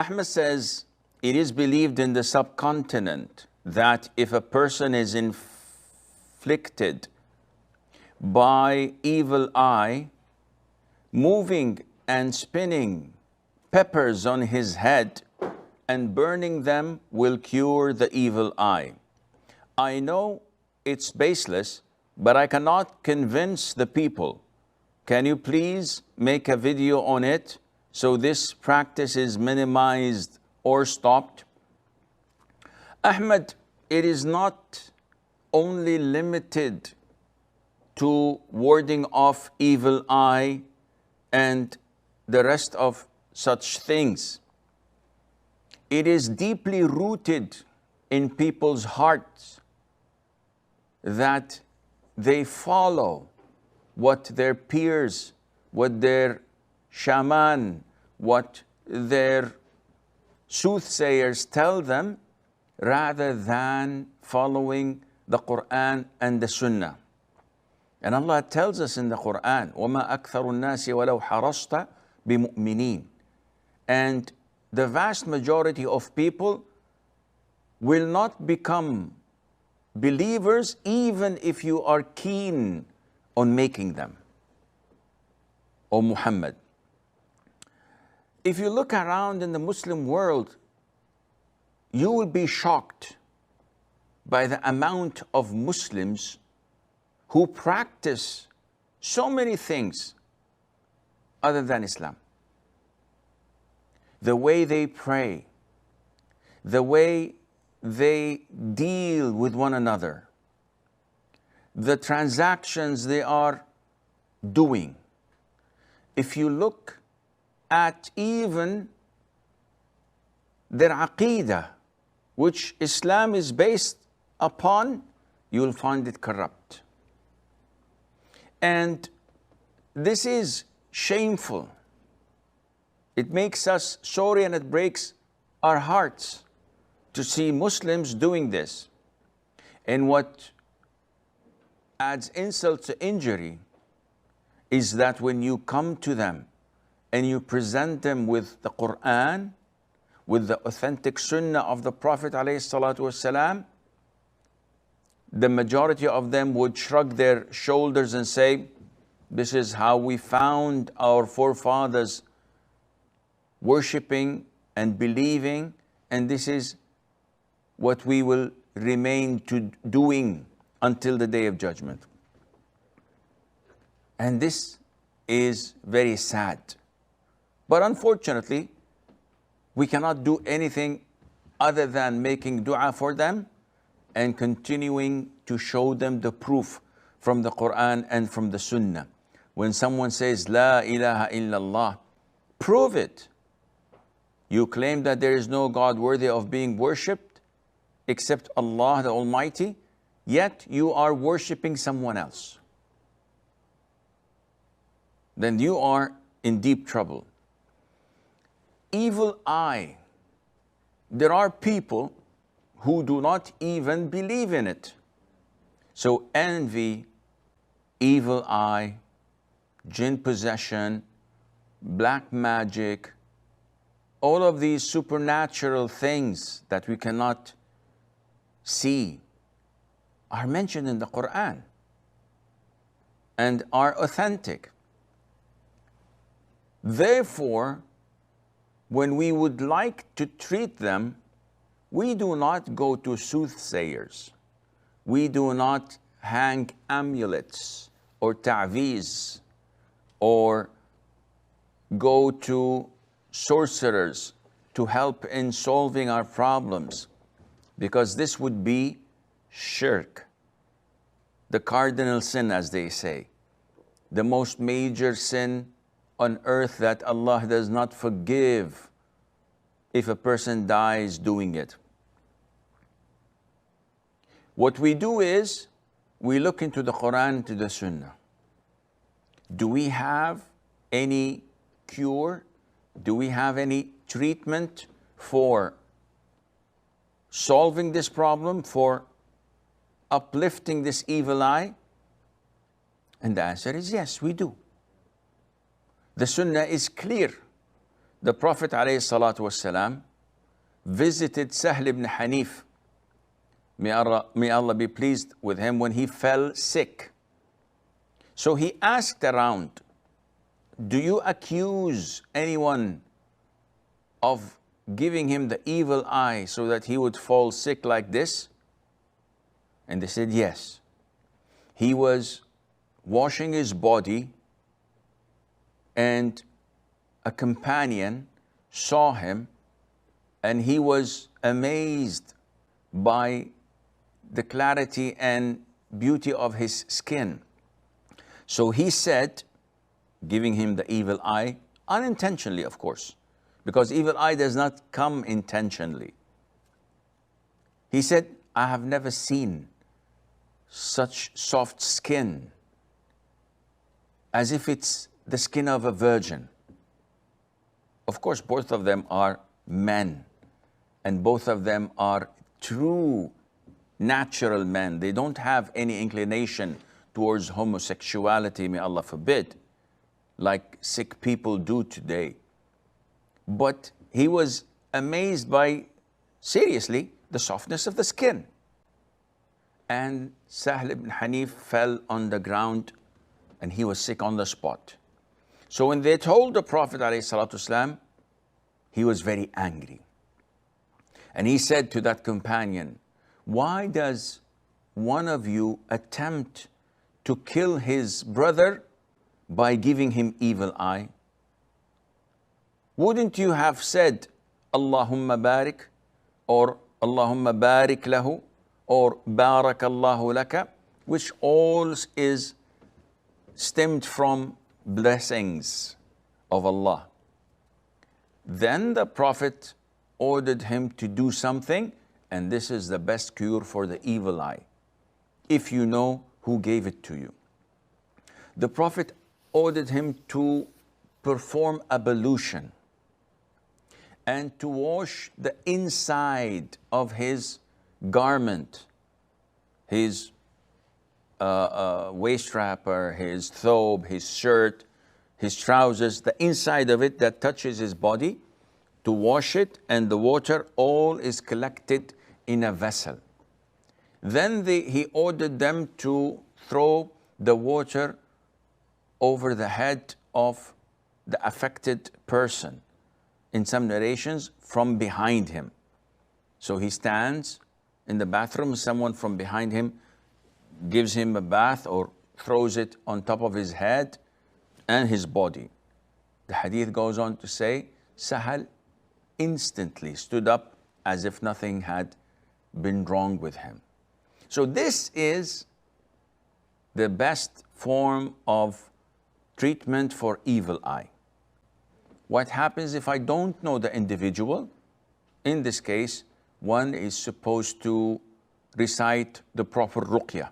Ahmed says, it is believed in the subcontinent that if a person is inflicted by evil eye, moving and spinning peppers on his head and burning them will cure the evil eye. I know it's baseless, but I cannot convince the people. Can you please make a video on it so this practice is minimized or stopped? Ahmed, it is not only limited to warding off evil eye and the rest of such things. It is deeply rooted in people's hearts that they follow what their peers, what their shaman, what their soothsayers tell them, rather than following the Qur'an and the Sunnah. And Allah tells us in the Qur'an, وَمَا أَكْثَرُ النَّاسِ وَلَوْ حَرَصْتَ بِمُؤْمِنِينَ. And the vast majority of people will not become believers even if you are keen on making them. O Muhammad, if you look around in the Muslim world, you will be shocked by the amount of Muslims who practice so many things other than Islam. The way they pray, the way they deal with one another, the transactions they are doing. If you look at even their aqeedah, which Islam is based upon, you will find it corrupt. And this is shameful. It makes us sorry and it breaks our hearts to see Muslims doing this. And what adds insult to injury is that when you come to them and you present them with the Qur'an, with the authentic Sunnah of the Prophet ﷺ, the majority of them would shrug their shoulders and say, this is how we found our forefathers worshipping and believing, and this is what we will remain to doing until the Day of Judgment. And this is very sad. But unfortunately, we cannot do anything other than making dua for them and continuing to show them the proof from the Qur'an and from the Sunnah. When someone says, La ilaha illallah, prove it. You claim that there is no God worthy of being worshipped except Allah the Almighty, yet you are worshipping someone else. Then you are in deep trouble. Evil eye. There are people who do not even believe in it. So envy, evil eye, jinn possession, black magic, all of these supernatural things that we cannot see are mentioned in the Qur'an and are authentic. Therefore, when we would like to treat them, we do not go to soothsayers. We do not hang amulets or ta'viz or go to sorcerers to help in solving our problems, because this would be shirk, the cardinal sin, as they say, the most major sin on earth that Allah does not forgive if a person dies doing it. What we do is, we look into the Quran, to the Sunnah. Do we have any cure? Do we have any treatment for solving this problem, for uplifting this evil eye? And the answer is yes, we do. The Sunnah is clear the Prophet ﷺ visited Sahl ibn Hanif, may Allah be pleased with him, when he fell sick. So he asked around, do you accuse anyone of giving him the evil eye so that he would fall sick like this? And they said yes. He was washing his body and a companion saw him and he was amazed by the clarity and beauty of his skin. So he said, giving him the evil eye, unintentionally of course, because evil eye does not come intentionally. He said, I have never seen such soft skin, as if it's the skin of a virgin. Of course, both of them are men, and both of them are true natural men. They don't have any inclination towards homosexuality, may Allah forbid, like sick people do today. But he was amazed by, seriously, the softness of the skin. And Sahl ibn Hanif fell on the ground and he was sick on the spot. So when they told the Prophet ﷺ, he was very angry. And he said to that companion, why does one of you attempt to kill his brother by giving him evil eye? Wouldn't you have said, Allahumma barik, or Allahumma barik lahu, or barakallahu laka, which all is stemmed from blessings of Allah. Then the Prophet ordered him to do something, and this is the best cure for the evil eye, if you know who gave it to you. The Prophet ordered him to perform ablution and to wash the inside of his garment, his waist wrapper, his thobe, his shirt, his trousers, the inside of it that touches his body, to wash it, and the water all is collected in a vessel. Then he ordered them to throw the water over the head of the affected person. In some narrations, from behind him. So he stands in the bathroom, someone from behind him gives him a bath or throws it on top of his head and his body. The hadith goes on to say, Sahal instantly stood up as if nothing had been wrong with him. So this is the best form of treatment for evil eye. What happens if I don't know the individual? In this case, one is supposed to recite the proper ruqya.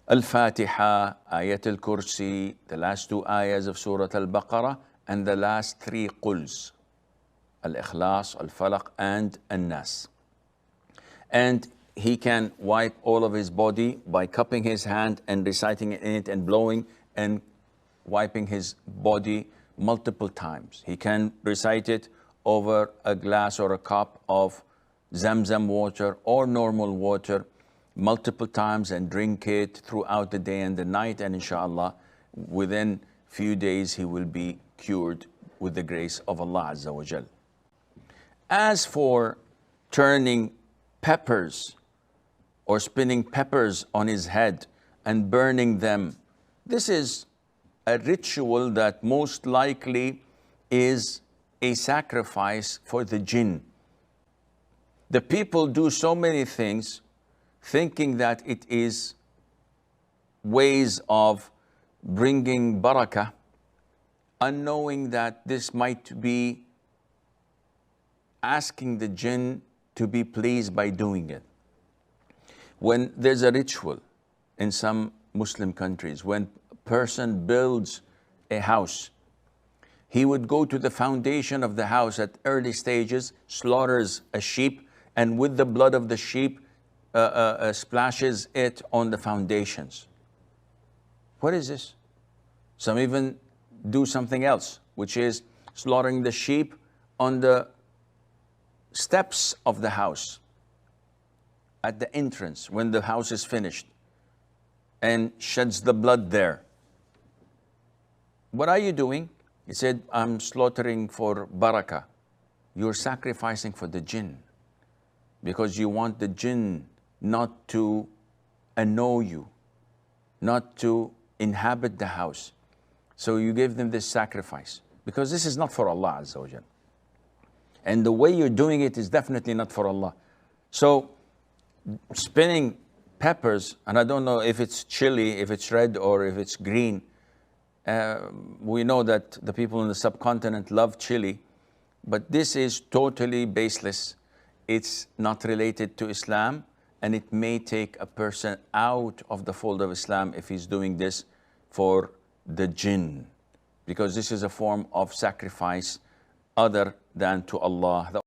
Al-Fatiha, Ayat al-Kursi, the last two ayahs of Surah Al-Baqarah, and the last three quls, Al-Ikhlas, Al-Falaq, and An-Nas. And he can wipe all of his body by cupping his hand and reciting in it and blowing and wiping his body multiple times. He can recite it over a glass or a cup of Zamzam water or normal water multiple times and drink it throughout the day and the night, and inshallah within few days he will be cured with the grace of Allah Azza wa Jal. As for turning peppers or spinning peppers on his head and burning them, this is a ritual that most likely is a sacrifice for the jinn. The people do so many things thinking that it is ways of bringing barakah, unknowing that this might be asking the jinn to be pleased by doing it. When there's a ritual in some Muslim countries, when person builds a house, he would go to the foundation of the house at early stages, slaughters a sheep, and with the blood of the sheep splashes it on the foundations. What is this? Some even do something else, which is slaughtering the sheep on the steps of the house, at the entrance, when the house is finished, and sheds the blood there. What are you doing? He said, I'm slaughtering for barakah. You're sacrificing for the jinn, because you want the jinn not to annoy you, not to inhabit the house. So you give them this sacrifice, because this is not for Allah Azza wa Jal. And the way you're doing it is definitely not for Allah. So spinning peppers, and I don't know if it's chili, if it's red or if it's green. We know that the people in the subcontinent love chili, but this is totally baseless. It's not related to Islam, and it may take a person out of the fold of Islam if he's doing this for the jinn, because this is a form of sacrifice other than to Allah.